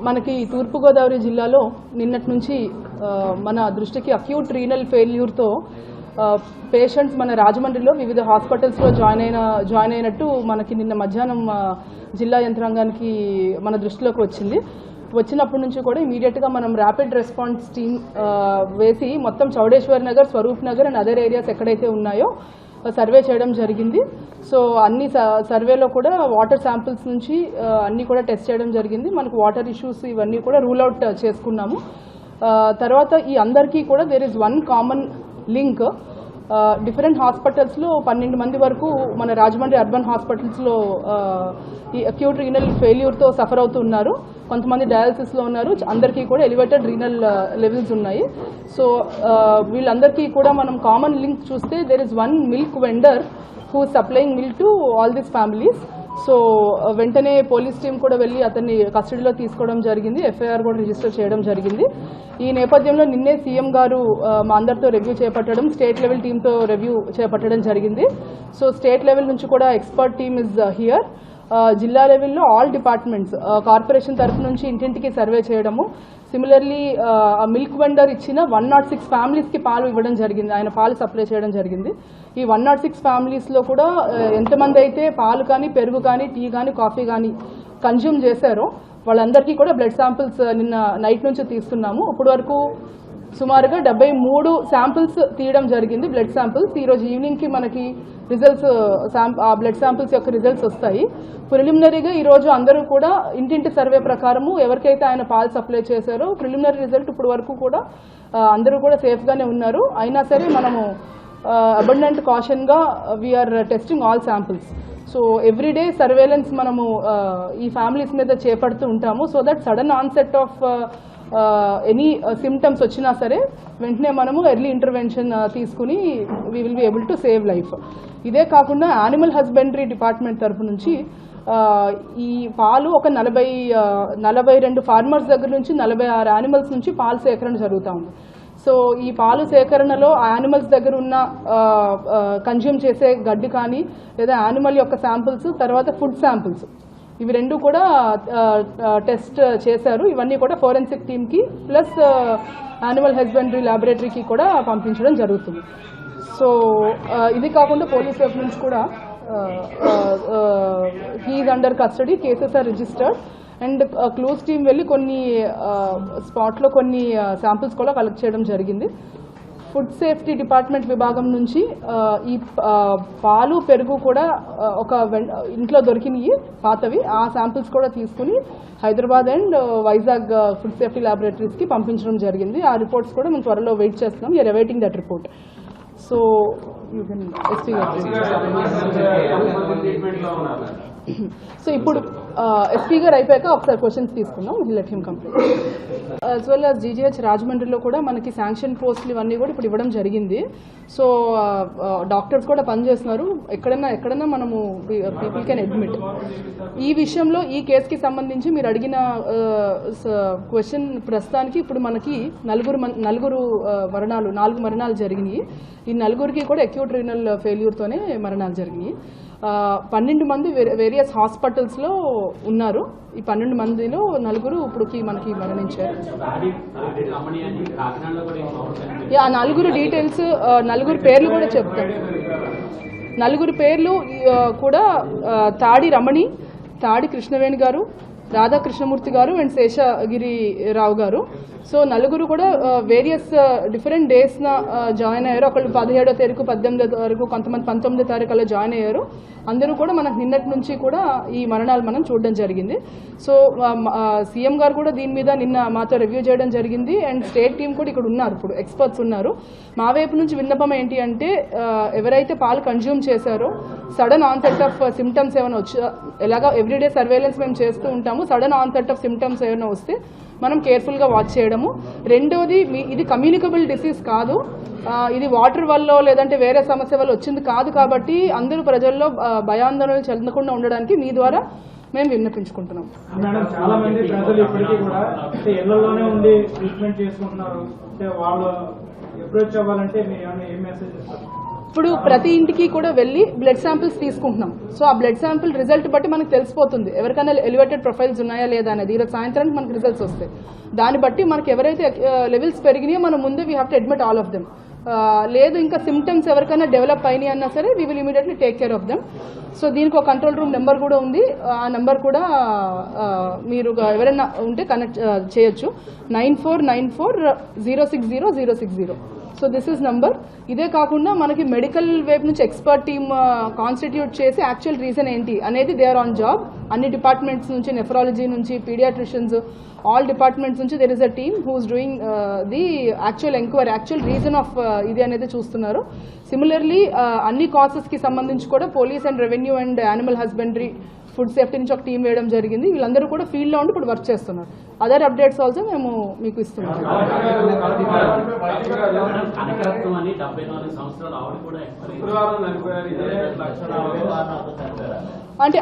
మనకి తూర్పుగోదావరి జిల్లాలో నిన్నటి నుంచి మన దృష్టికి అక్యూట్ రీనల్ ఫెయిల్యూర్తో పేషెంట్స్ మన రాజమండ్రిలో వివిధ హాస్పిటల్స్లో జాయిన్ అయినట్టు మనకి నిన్న మధ్యాహ్నం జిల్లా యంత్రాంగానికి మన దృష్టిలోకి వచ్చినప్పటి నుంచి కూడా ఇమీడియట్గా మనం ర్యాపిడ్ రెస్పాన్స్ టీమ్ వేసి మొత్తం Chowdeshwar Nagar, Swaroop Nagar and other areas ఎక్కడైతే ఉన్నాయో సర్వే చేయడం జరిగింది. సో అన్ని సర్వేలో కూడా వాటర్ శాంపిల్స్ నుంచి అన్నీ కూడా టెస్ట్ చేయడం జరిగింది. మనకు వాటర్ ఇష్యూస్ ఇవన్నీ కూడా రూల్ అవుట్ చేసుకున్నాము. తర్వాత ఈ అందరికీ కూడా there is one common link. Different హాస్పిటల్స్లో 12 మంది వరకు మన రాజమండ్రి అర్బన్ హాస్పిటల్స్లో ఈ అక్యూట్ రీనల్ ఫెయిల్యూర్తో సఫర్ అవుతున్నారు. కొంతమంది డయాలసిస్లో ఉన్నారు. అందరికీ కూడా ఎలివేటెడ్ రీనల్ లెవెల్స్ ఉన్నాయి. సో వీళ్ళందరికీ కూడా మనం కామన్ లింక్ చూస్తే there is one milk vendor who supplying milk to all these families. So వెంటనే పోలీస్ టీం కూడా వెళ్ళి అతన్ని కస్టడీలో తీసుకోవడం జరిగింది. ఎఫ్ఐఆర్ కూడా రిజిస్టర్ చేయడం జరిగింది. ఈ నేపథ్యంలో నిన్నే సీఎం గారు మా అందరితో రివ్యూ చేపట్టడం, స్టేట్ లెవెల్ టీంతో రివ్యూ చేపట్టడం జరిగింది. సో స్టేట్ లెవెల్ నుంచి కూడా ఎక్స్పర్ట్ టీమ్ ఇస్ హియర్. జిల్లా లెవెల్లో ఆల్ డిపార్ట్మెంట్స్ కార్పొరేషన్ తరఫు నుంచి ఇంటింటికి సర్వే చేయడము. సిమిలర్లీ మిల్క్ వెండర్ ఇచ్చిన 106 ఫ్యామిలీస్కి పాలు ఇవ్వడం జరిగింది. ఆయన పాలు సప్లై చేయడం జరిగింది. ఈ 106 ఫ్యామిలీస్లో కూడా ఎంతమంది అయితే పాలు కానీ, పెరుగు కానీ, టీ కానీ, కాఫీ కానీ కన్జ్యూమ్ చేశారో వాళ్ళందరికీ కూడా బ్లడ్ శాంపిల్స్ నిన్న నైట్ నుంచి తీస్తున్నాము. ఇప్పటి వరకు సుమారుగా 73 శాంపిల్స్ తీయడం జరిగింది, బ్లడ్ శాంపిల్స్. ఈరోజు ఈవినింగ్కి మనకి రిజల్ట్స్, ఆ బ్లడ్ శాంపిల్స్ యొక్క రిజల్ట్స్ వస్తాయి. ప్రిలిమినరీగా ఈరోజు అందరూ కూడా ఇంటింటి సర్వే ప్రకారము ఎవరికైతే ఆయన పాలు సప్లై చేశారో ప్రిలిమినరీ రిజల్ట్ ఇప్పుడు వరకు కూడా అందరూ కూడా సేఫ్గానే ఉన్నారు. అయినా సరే మనము అబండెంట్ కాషన్గా we are testing all samples. So everyday surveillance మనము ఈ ఫ్యామిలీస్ మీద చేపడుతూ ఉంటాము. So that sudden onset of any symptoms వచ్చినా సరే వెంటనే మనము ఎర్లీ ఇంటర్వెన్షన్ తీసుకుని we will be able to save life. ఇదే కాకుండా యానిమల్ హస్బెండరీ డిపార్ట్మెంట్ తరఫు నుంచి ఈ పాలు ఒక 42 ఫార్మర్స్ దగ్గర నుంచి 46 యానిమల్స్ నుంచి పాలు సేకరణ జరుగుతూ ఉంది. సో ఈ పాలు సేకరణలో యానిమల్స్ దగ్గర ఉన్న కన్జ్యూమ్ చేసే గడ్డి కానీ లేదా యానిమల్ యొక్క శాంపిల్స్, తర్వాత ఫుడ్ శాంపిల్స్, ఇవి రెండు కూడా టెస్ట్ చేశారు. ఇవన్నీ కూడా ఫోరెన్సిక్ టీమ్కి ప్లస్ యానిమల్ హస్బెండరీ ల్యాబొరేటరీకి కూడా పంపించడం జరుగుతుంది. సో ఇది కాకుండా పోలీస్ వైపు నుంచి కూడా he's under custody, cases are registered and clues team వెళ్ళి కొన్ని స్పాట్లో కొన్ని శాంపిల్స్ కూడా కలెక్ట్ చేయడం జరిగింది. ఫుడ్ సేఫ్టీ డిపార్ట్మెంట్ విభాగం నుంచి ఈ పాలు, పెరుగు కూడా ఒక ఇంట్లో దొరికినవి పాతవి, ఆ శాంపిల్స్ కూడా తీసుకుని Hyderabad and Vizag food safety ల్యాబొరేటరీస్కి పంపించడం జరిగింది. ఆ రిపోర్ట్స్ కూడా మేము త్వరలో వెయిట్ చేస్తున్నాం. You are awaiting that report. So you can so ఇప్పుడు ఎస్పీ గారు అయిపోయాక ఒకసారి క్వశ్చన్స్ తీసుకున్నాం. Let him complete. As well as GGH రాజమండ్రిలో కూడా మనకి శాంక్షన్ పోస్టులు ఇవన్నీ కూడా ఇప్పుడు ఇవ్వడం జరిగింది. సో డాక్టర్స్ కూడా పనిచేస్తున్నారు. ఎక్కడైనా మనము పీపుల్ కెన్ అడ్మిట్. ఈ విషయంలో ఈ కేసుకి సంబంధించి మీరు అడిగిన క్వశ్చన్ ప్రస్తుతానికి ఇప్పుడు మనకి 4 మరణాలు జరిగినాయి. ఈ 4కి కూడా అక్యూట్ రీనల్ ఫెయిల్యూర్తోనే మరణాలు జరిగినాయి. 12 మంది వేరియస్ హాస్పిటల్స్లో ఉన్నారు. ఈ 12 మందిలో 4 ఇప్పుడుకి మనకి మరణించారు. 4 డీటెయిల్స్, 4 పేర్లు కూడా చెప్తాను. 4 పేర్లు కూడా తాడి రమణి, తాడి కృష్ణవేణి గారు, రాధా కృష్ణమూర్తి గారు అండ్ శేషగిరిరావు గారు. సో 4 కూడా వేరియస్ డిఫరెంట్ డేస్న జాయిన్ అయ్యారు. ఒకళ్ళు 17వ తారీఖు, 18వ తారీఖు, కొంతమంది 19వ తారీఖు అలా జాయిన్ అయ్యారు. అందరూ కూడా మనకు నిన్నటి నుంచి కూడా ఈ మరణాలు మనం చూడడం జరిగింది. సో సీఎం గారు కూడా దీని మీద నిన్న మాతో రివ్యూ చేయడం జరిగింది. అండ్ స్టేట్ టీం కూడా ఇక్కడ ఉన్నారు, ఇప్పుడు ఎక్స్పర్ట్స్ ఉన్నారు. మా వైపు నుంచి విన్నపం ఏంటి అంటే ఎవరైతే పాలు కన్జ్యూమ్ చేశారో సడన్ ఆన్సెట్ ఆఫ్ సిమ్టమ్స్ ఏమైనా ఎలాగా ఎవ్రీడే సర్వేలెన్స్ మేము చేస్తూ ఉంటాము. సడన్ ఆన్సెట్ ఆఫ్ సిమ్టమ్స్ ఏమైనా వస్తే మనం కేర్ఫుల్గా వాచ్ చేయడము. రెండోది, ఇది కమ్యూనికబుల్ డిసీజ్ కాదు, ఇది వాటర్ వల్ల లేదంటే వేరే సమస్య వల్ల వచ్చింది కాదు. కాబట్టి అందరూ ప్రజల్లో భయాందోళనలు చెందకుండా ఉండడానికి మీ ద్వారా మేము విన్నపించుకుంటున్నాం. చాలా మంది ప్రజలు ఇప్పటికీ కూడా ఇళ్లలోనే ఉండి ట్రీట్మెంట్ చేసుకుంటున్నారు. వాళ్ళు అప్రోచ్ అవ్వాలంటే మీరు ఏమైనా ఏ మెసేజ్ ఇస్తారు? ఇప్పుడు ప్రతి ఇంటికి కూడా వెళ్ళి బ్లడ్ శాంపిల్స్ తీసుకుంటున్నాం. సో ఆ బ్లడ్ శాంపిల్ రిజల్ట్ బట్టి మనకు తెలిసిపోతుంది ఎవరికైనా ఎలివేటెడ్ ప్రొఫైల్స్ ఉన్నాయా లేదా అనేది. ఈరోజు సాయంత్రానికి మనకు రిజల్ట్స్ వస్తాయి. దాన్ని బట్టి మనకి ఎవరైతే లెవెల్స్ పెరిగినాయో మనం ముందే we have to admit all of them. లేదు ఇంకా సిమ్టమ్స్ ఎవరికైనా డెవలప్ అయినాయి అన్నా సరే we will immediately take care of them. So దీనికి ఒక కంట్రోల్ రూమ్ నెంబర్ కూడా ఉంది. ఆ నెంబర్ కూడా మీరు ఎవరైనా ఉంటే కనెక్ట్ చేయొచ్చు. 9494060060. So this is number. ఇదే కాకుండా మనకి మెడికల్ వైపు నుంచి ఎక్స్పర్ట్ టీమ్ కాన్స్టిట్యూట్ చేసి యాక్చువల్ రీజన్ ఏంటి అనేది దే ఆర్ ఆన్ జాబ్. అన్ని డిపార్ట్మెంట్స్ నుంచి, నెఫ్రాలజీ నుంచి, పీడియాట్రిషియన్స్, ఆల్ డిపార్ట్మెంట్స్ నుంచి there is a team who is doing the actual enquiry, actual reason of ఇది అనేది చూస్తున్నారు. సిమిలర్లీ అన్ని కాసెస్కి సంబంధించి కూడా police and revenue and animal husbandry, food safety నుంచి ఒక టీం వేయడం జరిగింది. వీళ్ళందరూ కూడా ఫీల్డ్లో ఉండి ఇప్పుడు వర్క్ చేస్తున్నారు. అదర్ అప్డేట్స్ ఆల్సో మేము మీకు ఇస్తున్నాం. అంటే